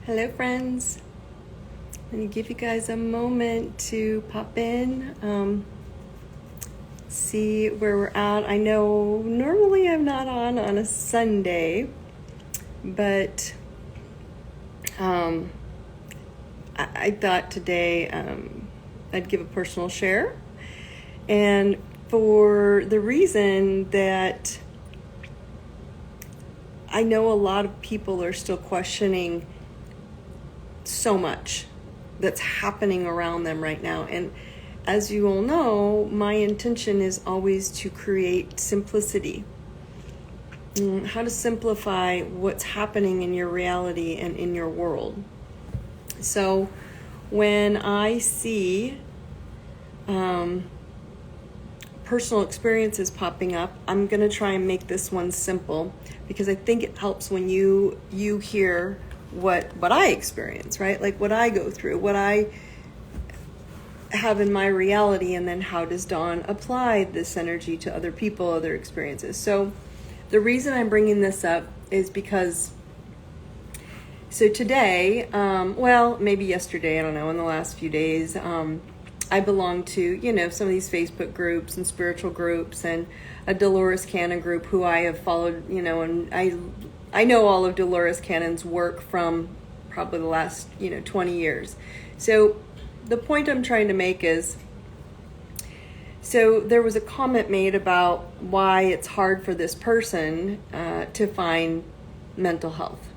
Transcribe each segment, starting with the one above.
Hello, friends. I'm going to give you guys a moment to pop in, see where we're at. I know normally I'm not on a Sunday, but I thought today I'd give a personal share. And for the reason that I know a lot of people are still questioning so much that's happening around them right now. And as you all know, my intention is always to create simplicity. How to simplify what's happening in your reality and in your world. So when I see personal experiences popping up, I'm going to try and make this one simple because I think it helps when you hear what I experience, right? Like what I go through, what I have in my reality, and then how does Dawn apply this energy to other people, other experiences. So the reason I'm bringing this up is because today, well, maybe yesterday, I don't know, in the last few days, I belong to, some of these Facebook groups and spiritual groups and a Dolores Cannon group who I have followed, and I know all of Dolores Cannon's work from probably the last, 20 years. So the point I'm trying to make is, so there was a comment made about why it's hard for this person to find mental health,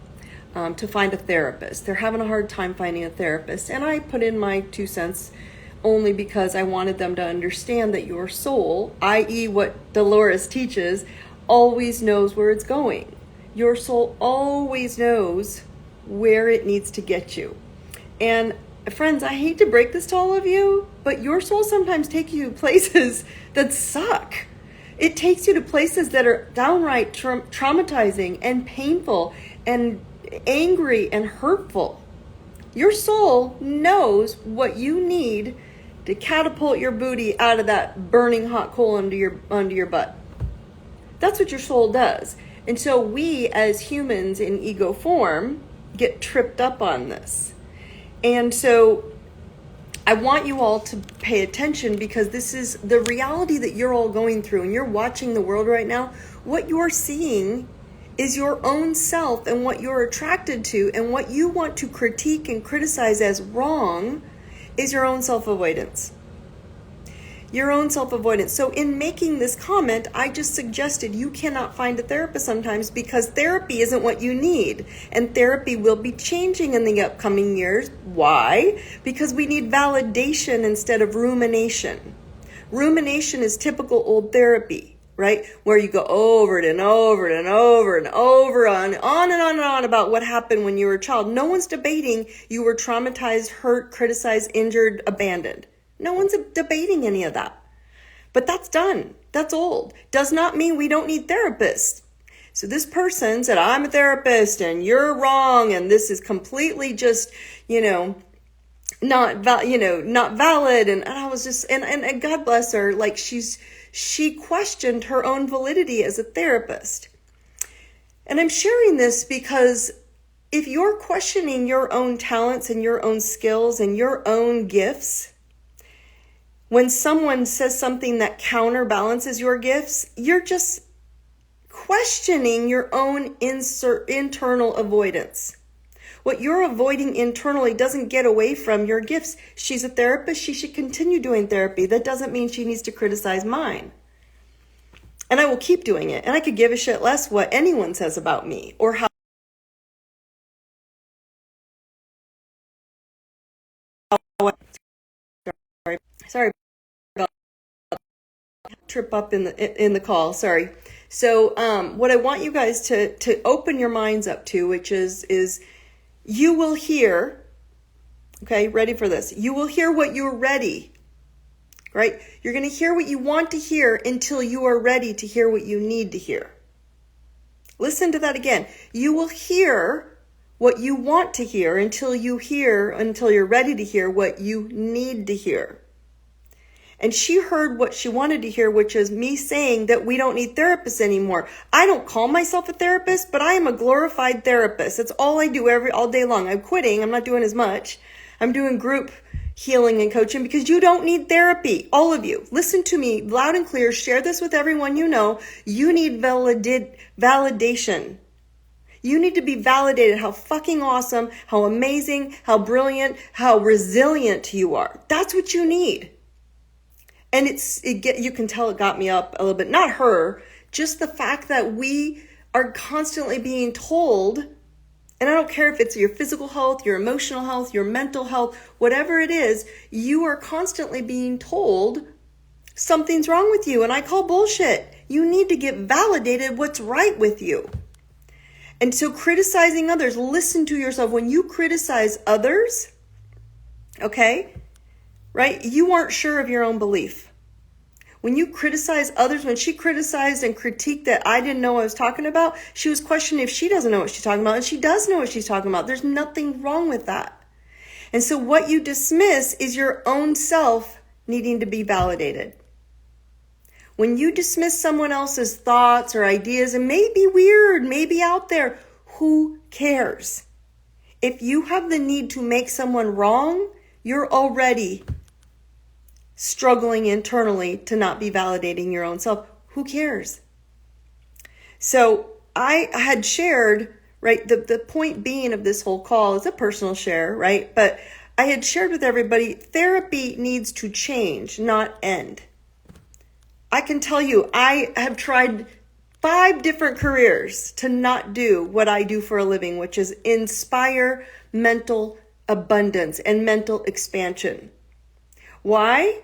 to find a therapist. They're having a hard time finding a therapist. And I put in my 2 cents only because I wanted them to understand that your soul, i.e. what Dolores teaches, always knows where it's going. Your soul always knows where it needs to get you. And friends, I hate to break this to all of you, but your soul sometimes takes you to places that suck. It takes you to places that are downright traumatizing and painful and angry and hurtful. Your soul knows what you need to catapult your booty out of that burning hot coal under your butt. That's what your soul does. And so we as humans in ego form get tripped up on this. And so I want you all to pay attention because this is the reality that you're all going through, and you're watching the world right now. What you're seeing is your own self and what you're attracted to, and what you want to critique and criticize as wrong is your own self-avoidance. Your own self-avoidance. So in making this comment, I just suggested you cannot find a therapist sometimes because therapy isn't what you need. And therapy will be changing in the upcoming years. Why? Because we need validation instead of rumination. Rumination is typical old therapy, right? Where you go over it and over it and over and over on and on about what happened when you were a child. No one's debating you were traumatized, hurt, criticized, injured, abandoned. No one's debating any of that. But that's done. That's old. Does not mean we don't need therapists. So this person said, I'm a therapist and you're wrong. And this is completely just, not valid. And I was just, and God bless her. Like she questioned her own validity as a therapist. And I'm sharing this because if you're questioning your own talents and your own skills and your own gifts, when someone says something that counterbalances your gifts, you're just questioning your own internal avoidance. What you're avoiding internally doesn't get away from your gifts. She's a therapist. She should continue doing therapy. That doesn't mean she needs to criticize mine. And I will keep doing it. And I could give a shit less what anyone says about me or how. Sorry about trip up in the call. Sorry. So what I want you guys to open your minds up to, which is you will hear, okay, ready for this. You will hear what you're ready, right? You're going to hear what you want to hear until you are ready to hear what you need to hear. Listen to that again. You will hear what you want to hear until you're ready to hear what you need to hear. And she heard what she wanted to hear, which is me saying that we don't need therapists anymore. I don't call myself a therapist, but I am a glorified therapist. That's all I do all day long. I'm quitting. I'm not doing as much. I'm doing group healing and coaching because you don't need therapy. All of you, listen to me loud and clear. Share this with everyone you know. You need validation. You need to be validated how fucking awesome, how amazing, how brilliant, how resilient you are. That's what you need. And you can tell it got me up a little bit. Not her, just the fact that we are constantly being told, and I don't care if it's your physical health, your emotional health, your mental health, whatever it is, you are constantly being told something's wrong with you. And I call bullshit. You need to get validated what's right with you. And so criticizing others, listen to yourself. When you criticize others, okay, right, you aren't sure of your own belief. When you criticize others, when she criticized and critiqued that I didn't know what I was talking about, she was questioning if she doesn't know what she's talking about, and she does know what she's talking about. There's nothing wrong with that. And so what you dismiss is your own self needing to be validated. When you dismiss someone else's thoughts or ideas, and maybe weird, maybe out there, who cares? If you have the need to make someone wrong, you're already struggling internally to not be validating your own self. Who cares? So I had shared, right, the point being of this whole call is a personal share, right? But I had shared with everybody, therapy needs to change, not end. I can tell you, I have tried 5 different careers to not do what I do for a living, which is inspire mental abundance and mental expansion. Why?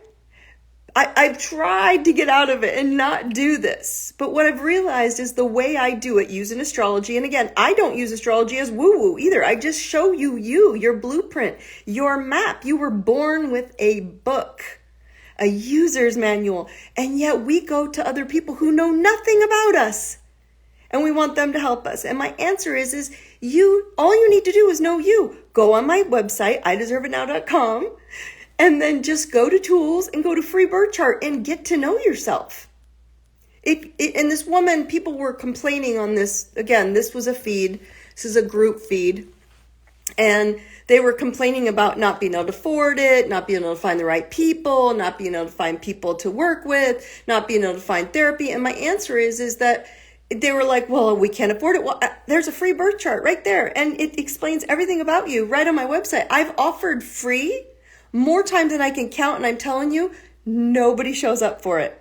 I've tried to get out of it and not do this. But what I've realized is the way I do it, using astrology. And again, I don't use astrology as woo-woo either. I just show you your blueprint, your map. You were born with a book, a user's manual. And yet we go to other people who know nothing about us. And we want them to help us. And my answer is all you need to do is know you. Go on my website, iDeserveItNow.com. And then just go to tools and go to free birth chart and get to know yourself. And this woman, people were complaining on this. Again, this was a feed. This is a group feed. And they were complaining about not being able to afford it, not being able to find the right people, not being able to find people to work with, not being able to find therapy. And my answer is that they were like, well, we can't afford it. Well, there's a free birth chart right there. And it explains everything about you right on my website. I've offered free more times than I can count, and I'm telling you, nobody shows up for it.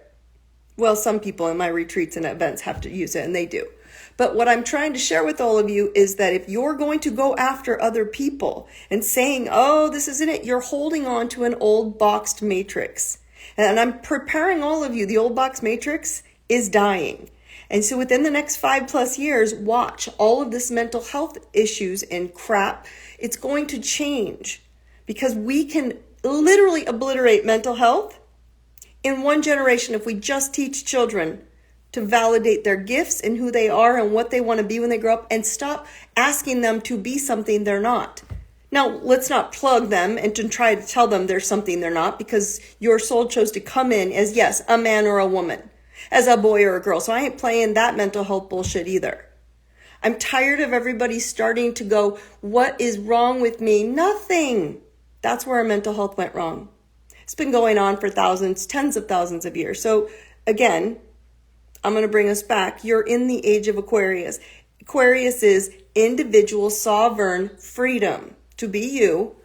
Well, some people in my retreats and events have to use it, and they do. But what I'm trying to share with all of you is that if you're going to go after other people and saying, oh, this isn't it, you're holding on to an old boxed matrix. And I'm preparing all of you, the old box matrix is dying. And so within the next 5+ years, watch all of this mental health issues and crap. It's going to change. Because we can literally obliterate mental health in one generation if we just teach children to validate their gifts and who they are and what they want to be when they grow up, and stop asking them to be something they're not. Now, let's not plug them and to try to tell them there's something they're not, because your soul chose to come in as, yes, a man or a woman, as a boy or a girl. So I ain't playing that mental health bullshit either. I'm tired of everybody starting to go, what is wrong with me? Nothing. That's where our mental health went wrong. It's been going on for thousands, tens of thousands of years. So again, I'm going to bring us back. You're in the age of Aquarius. Aquarius is individual, sovereign freedom to be you,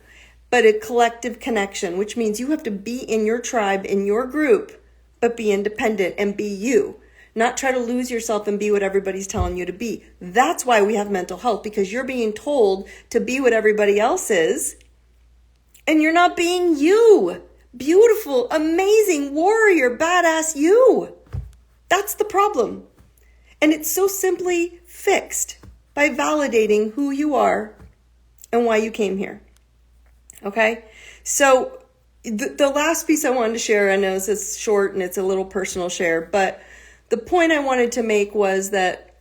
but a collective connection, which means you have to be in your tribe, in your group, but be independent and be you. Not try to lose yourself and be what everybody's telling you to be. That's why we have mental health, because you're being told to be what everybody else is. And you're not being you. Beautiful, amazing, warrior, badass you. That's the problem. And it's so simply fixed by validating who you are and why you came here. Okay? So the last piece I wanted to share, I know this is short and it's a little personal share, but the point I wanted to make was that,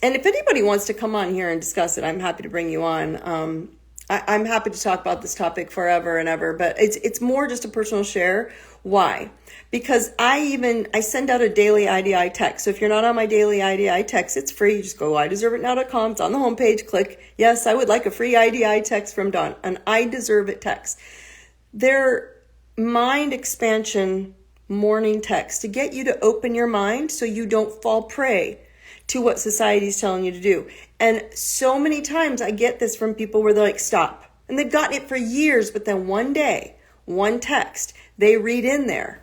and if anybody wants to come on here and discuss it, I'm happy to bring you on. I'm happy to talk about this topic forever and ever, but it's more just a personal share. Why? Because I send out a daily IDI text. So if you're not on my daily IDI text, it's free. You just go ideserveitnow.com. It's on the homepage. Click, yes, I would like a free IDI text from Dawn, an I deserve it text. They're mind expansion morning text to get you to open your mind so you don't fall prey to what society's telling you to do. And so many times I get this from people where they're like, stop. And they've gotten it for years, but then one day, one text, they read in there.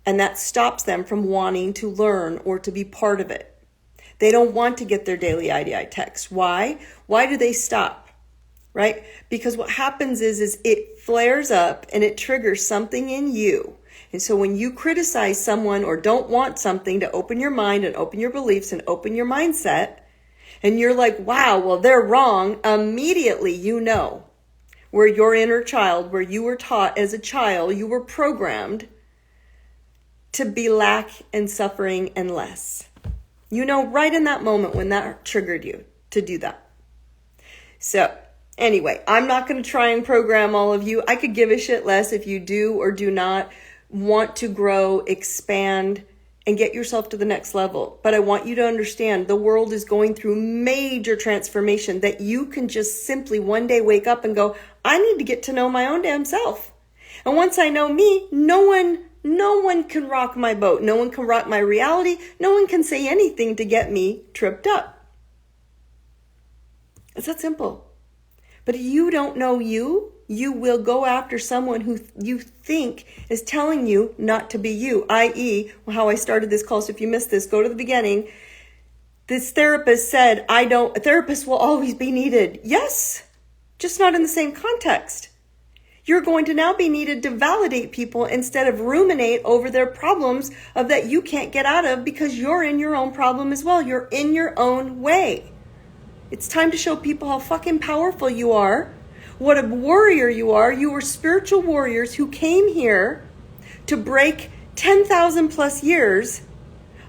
And that stops them from wanting to learn or to be part of it. They don't want to get their daily IDI text. Why? Why do they stop? Right? Because what happens is it flares up and it triggers something in you. And so when you criticize someone or don't want something, to open your mind and open your beliefs and open your mindset, and you're like, wow, well, they're wrong, immediately you know where your inner child, where you were taught as a child, you were programmed to be lack and suffering and less. You know right in that moment when that triggered you to do that. So anyway, I'm not going to try and program all of you. I could give a shit less if you do or do not want to grow, expand, and get yourself to the next level. But I want you to understand the world is going through major transformation that you can just simply one day wake up and go, I need to get to know my own damn self. And once I know me, no one can rock my boat. No one can rock my reality. No one can say anything to get me tripped up. It's that simple. But if you don't know you, you will go after someone who you think is telling you not to be you, i.e., how I started this call. So if you missed this, go to the beginning. This therapist said, a therapist will always be needed. Yes, just not in the same context. You're going to now be needed to validate people instead of ruminate over their problems of that you can't get out of because you're in your own problem as well. You're in your own way. It's time to show people how fucking powerful you are, what a warrior you are. You were spiritual warriors who came here to break 10,000 plus years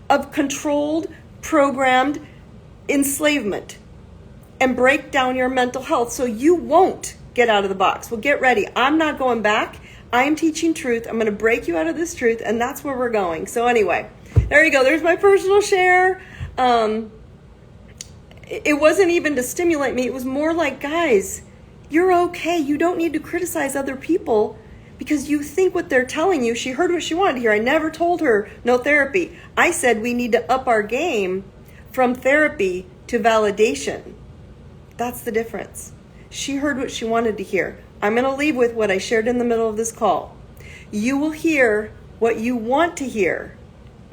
of controlled, programmed enslavement and break down your mental health so you won't get out of the box. Well, get ready. I'm not going back. I am teaching truth. I'm going to break you out of this truth, and that's where we're going. So anyway, there you go. There's my personal share. It wasn't even to stimulate me. It was more like, guys, you're okay. You don't need to criticize other people because you think what they're telling you. She heard what she wanted to hear. I never told her no therapy. I said we need to up our game from therapy to validation. That's the difference. She heard what she wanted to hear. I'm going to leave with what I shared in the middle of this call. You will hear what you want to hear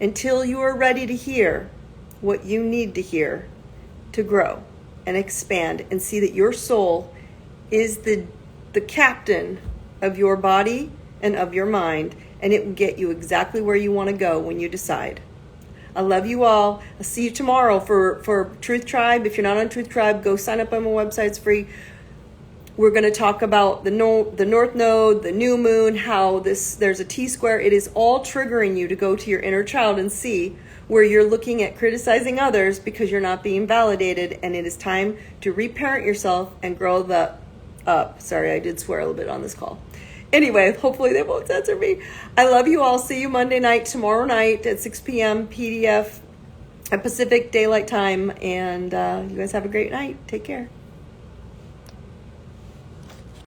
until you are ready to hear what you need to hear to grow and expand and see that your soul is the captain of your body and of your mind, and it will get you exactly where you want to go when you decide. I love you all. I'll see you tomorrow for Truth Tribe. If you're not on Truth Tribe, go sign up on my website. It's free. We're going to talk about the North Node, the new moon, how there's a T-square. It is all triggering you to go to your inner child and see where you're looking at criticizing others because you're not being validated, and it is time to reparent yourself and grow up. Sorry, I did swear a little bit on this call. Anyway, hopefully they won't censor me. I love you all. See you Monday night, tomorrow night at 6 p.m. PDF at Pacific Daylight Time. And you guys have a great night. Take care.